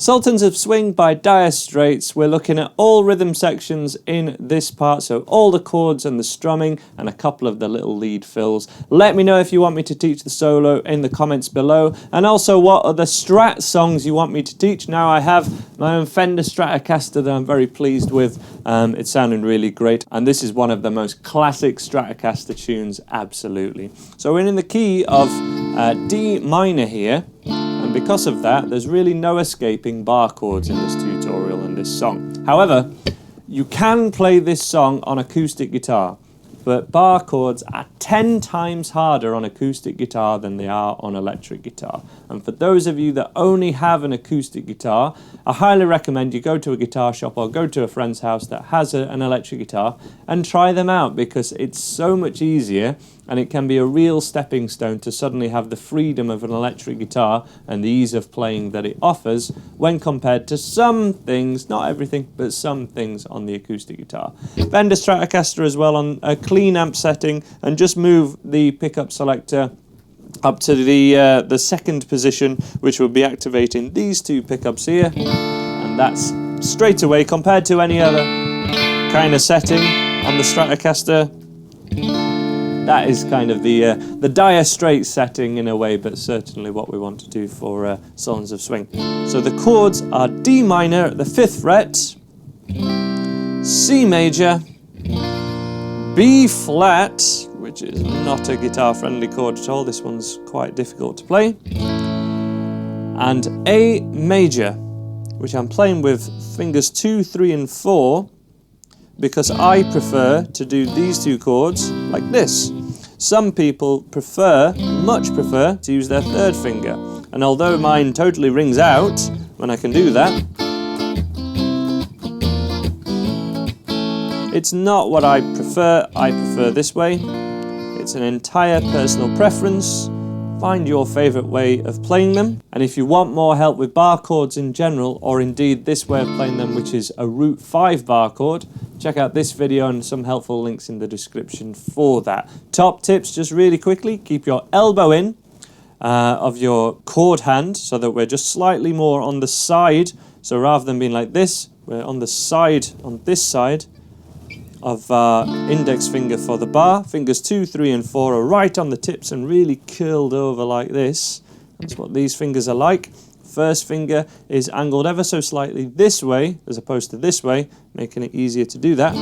Sultans of Swing by Dire Straits. We're looking at all rhythm sections in this part, so all the chords and the strumming and a couple of the little lead fills. Let me know if you want me to teach the solo in the comments below, and also what are the Strat songs you want me to teach. Now I have my own Fender Stratocaster that I'm very pleased with. It's sounding really great, and this is one of the most classic Stratocaster tunes, absolutely. So we're in the key of D minor here. And because of that, there's really no escaping bar chords in this tutorial and this song. However, you can play this song on acoustic guitar, but bar chords are 10 times harder on acoustic guitar than they are on electric guitar. And for those of you that only have an acoustic guitar, I highly recommend you go to a guitar shop or go to a friend's house that has an electric guitar and try them out, because it's so much easier and it can be a real stepping stone to suddenly have the freedom of an electric guitar and the ease of playing that it offers when compared to some things, not everything, but some things on the acoustic guitar. Fender Stratocaster as well on a clean amp setting, and just move the pickup selector up to the second position, which will be activating these two pickups here, and that's straight away, compared to any other kind of setting on the Stratocaster, that is kind of the Dire Straits setting in a way, but certainly what we want to do for Sultans of Swing. So the chords are D minor at the 5th fret, C major, B flat, which is not a guitar friendly chord at all, this one's quite difficult to play, and A major, which I'm playing with fingers 2, 3 and 4, because I prefer to do these two chords like this. Some people much prefer to use their 3rd finger, and although mine totally rings out when I can do that, it's not what I prefer. I prefer this way. It's an entire personal preference. Find your favourite way of playing them, and if you want more help with bar chords in general, or indeed this way of playing them, which is a root 5 bar chord, check out this video and some helpful links in the description for that. Top tips, just really quickly, keep your elbow in of your chord hand so that we're just slightly more on the side. So rather than being like this, we're on the side, on this side of our index finger for the bar. Fingers 2, 3 and 4 are right on the tips and really curled over like this. That's what these fingers are like. First finger is angled ever so slightly this way as opposed to this way, making it easier to do that.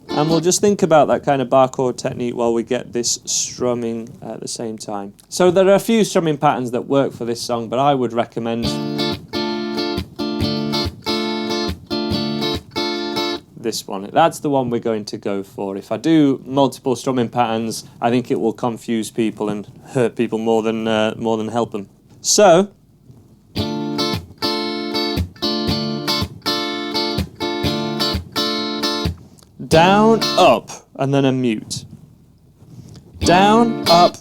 And we'll just think about that kind of bar chord technique while we get this strumming at the same time. So there are a few strumming patterns that work for this song, but I would recommend this one. That's the one we're going to go for. If I do multiple strumming patterns, I think it will confuse people and hurt people more than help them. So down, up, and then a mute. Down, up,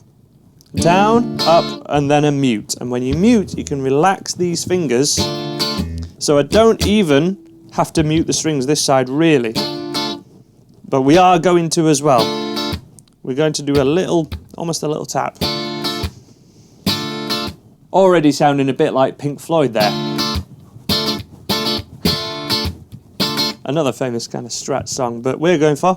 and then a mute. And when you mute, you can relax these fingers, so I don't even have to mute the strings this side really, but we are going to as well. We're going to do a little, almost a little tap. Already sounding a bit like Pink Floyd there. Another famous kind of Strat song, but we're going for.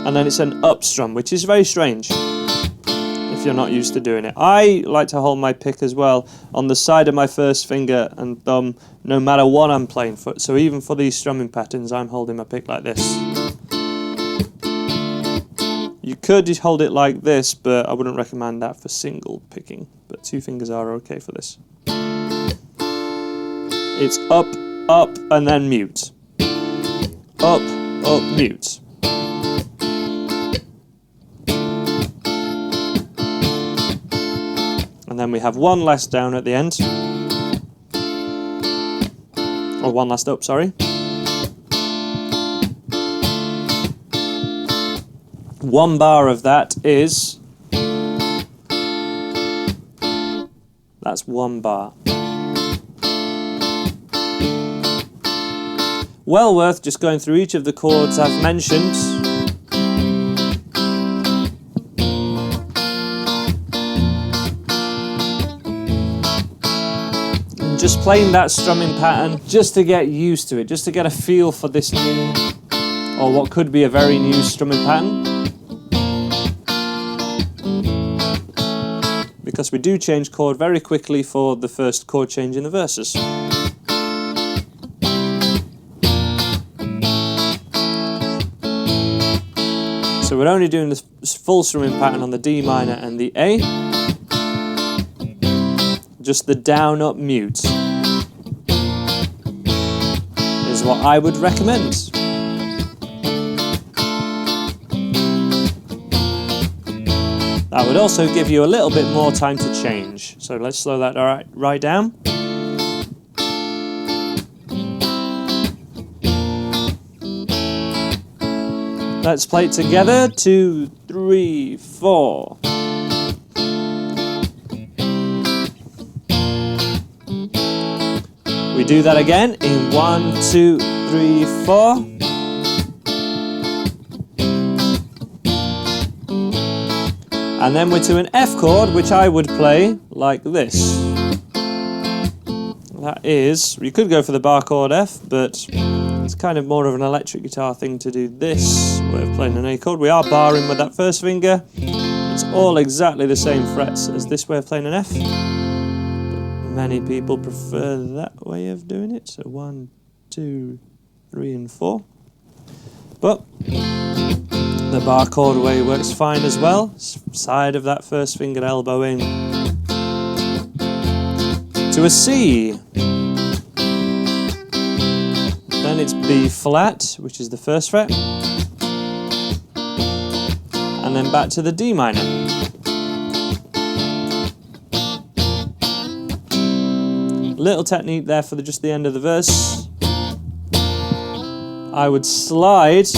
And then it's an up strum, which is very strange if you're not used to doing it. I like to hold my pick as well on the side of my first finger and thumb, no matter what I'm playing for. So even for these strumming patterns, I'm holding my pick like this. You could just hold it like this, but I wouldn't recommend that for single picking. But 2 fingers are okay for this. It's up, up, and then mute. Up, up, mute. And then we have one last down at the end. Or one last up, sorry. One bar of that is... that's one bar. Well worth just going through each of the chords I've mentioned just playing that strumming pattern just to get used to it, just to get a feel for this new, or what could be a very new strumming pattern. Because we do change chord very quickly for the first chord change in the verses. So we're only doing this full strumming pattern on the D minor and the A. Just the down up mute is what I would recommend. That would also give you a little bit more time to change. So let's slow that right down. Let's play it together. 2, 3, 4. We do that again in 1, 2, 3, 4. And then we're to an F chord, which I would play like this. That is, you could go for the bar chord F, but it's kind of more of an electric guitar thing to do this way of playing an A chord. We are barring with that first finger. It's all exactly the same frets as this way of playing an F. But many people prefer that way of doing it. So 1, 2, 3, and 4. But the bar chord way works fine as well. Side of that first finger, elbow in. To a C. Then it's B flat, which is the first fret. And then back to the D minor. Little technique there for just the end of the verse. I would slide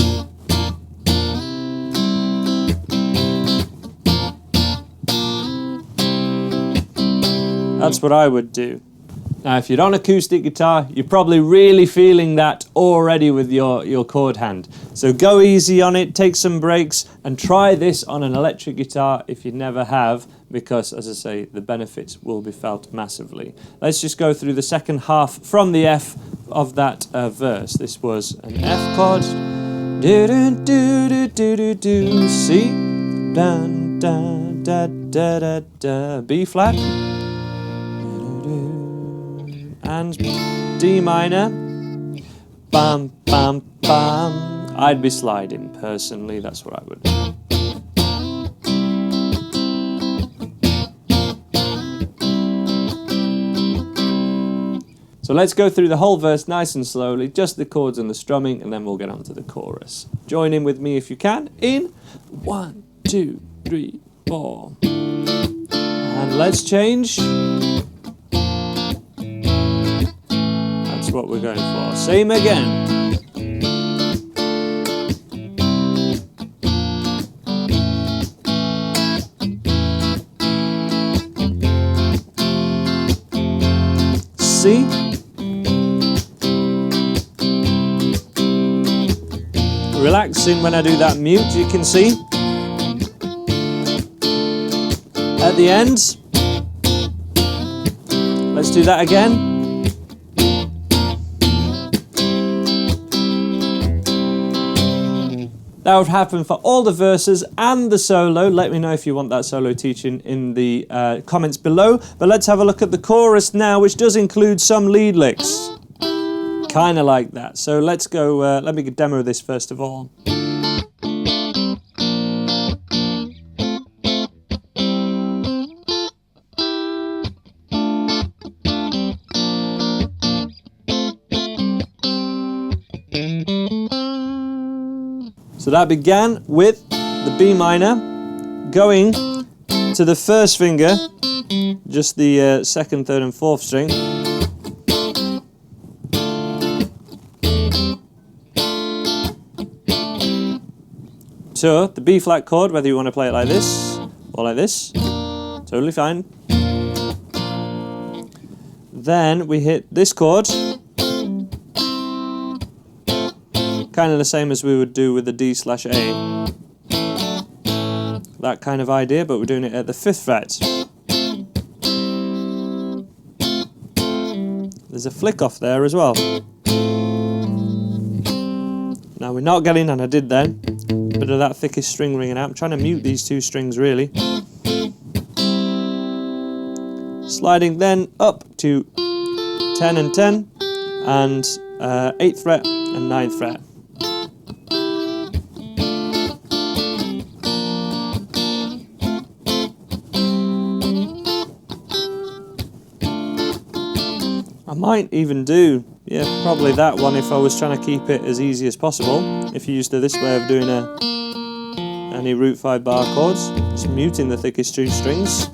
That's what I would do. Now, if you're on acoustic guitar, you're probably really feeling that already with your chord hand. So go easy on it, take some breaks, and try this on an electric guitar if you never have, because, as I say, the benefits will be felt massively. Let's just go through the second half from the F of that verse. This was an F chord. Do do do do do do do. C. Dun dun da da da da. B flat. And D minor, bam, bam, bam. I'd be sliding, personally, that's what I would do. So let's go through the whole verse nice and slowly, just the chords and the strumming, and then we'll get on to the chorus. Join in with me if you can, in 1, 2, 3, 4. And let's change. What we're going for. Same again. C. Relaxing when I do that mute, you can see. At the end. Let's do that again. That would happen for all the verses and the solo. Let me know if you want that solo teaching in the comments below. But let's have a look at the chorus now, which does include some lead licks. Kind of like that. So let's go, let me demo this first of all. So that began with the B minor, going to the first finger, just the second, third and fourth string. To the B flat chord, whether you want to play it like this or like this, totally fine. Then we hit this chord. Kind of the same as we would do with the D/A. That kind of idea, but we're doing it at the 5th fret. there's a flick off there as well. Now we're not getting, and I did then, a bit of that thickest string ringing out. I'm trying to mute these two strings really. Sliding then up to 10 and 10, and 8th fret and 9th fret. I might even do, yeah, probably that one if I was trying to keep it as easy as possible. If you used this way of doing any root 5 bar chords, just muting the thickest two strings.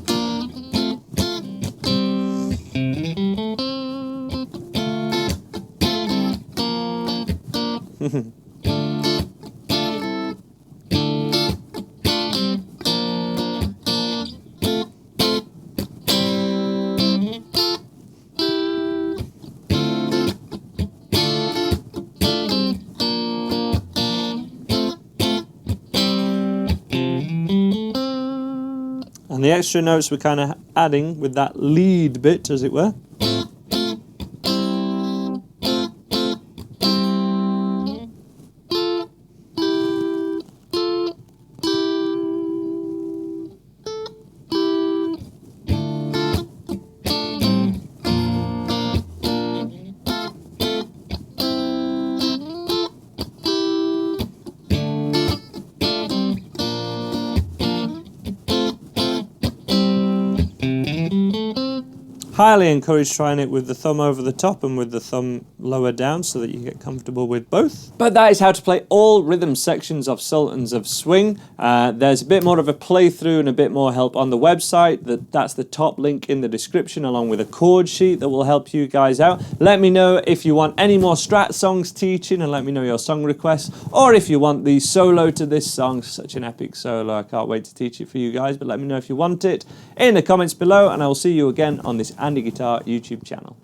And the extra notes we're kind of adding with that lead bit, as it were. Highly encourage trying it with the thumb over the top and with the thumb lower down so that you get comfortable with both. But that is how to play all rhythm sections of Sultans of Swing. There's a bit more of a playthrough and a bit more help on the website. That's the top link in the description, along with a chord sheet that will help you guys out. Let me know if you want any more Strat songs teaching, and let me know your song requests, or if you want the solo to this song. Such an epic solo, I can't wait to teach it for you guys, but let me know if you want it in the comments below, and I will see you again on this Andy Guitar YouTube channel.